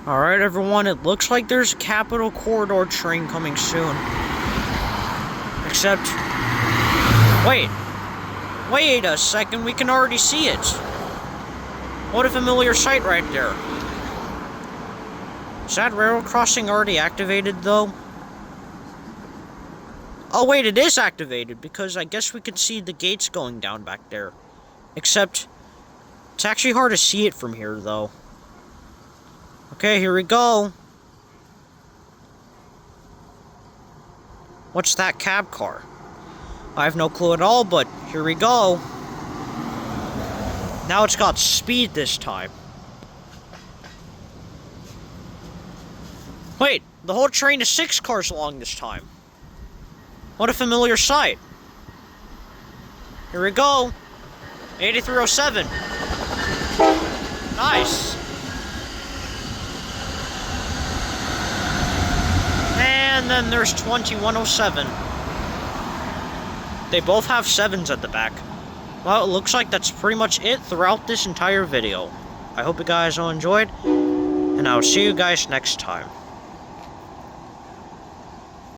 Alright everyone, it looks like there's a Capital Corridor train coming soon. Except... Wait a second, we can already see it. What a familiar sight right there. Is that railroad crossing already activated though? Oh wait, it is activated because I guess we can see the gates going down back there. Except, it's actually hard to see it from here though. Okay, here we go. What's that cab car? I have no clue at all, but here we go. Now it's got speed this time. Wait, the whole train is 6 cars long this time. What a familiar sight. Here we go. 8307. Nice. And then there's 2107. They both have 7s at the back. Well, it looks like that's pretty much it throughout this entire video. I hope you guys all enjoyed, and I'll see you guys next time.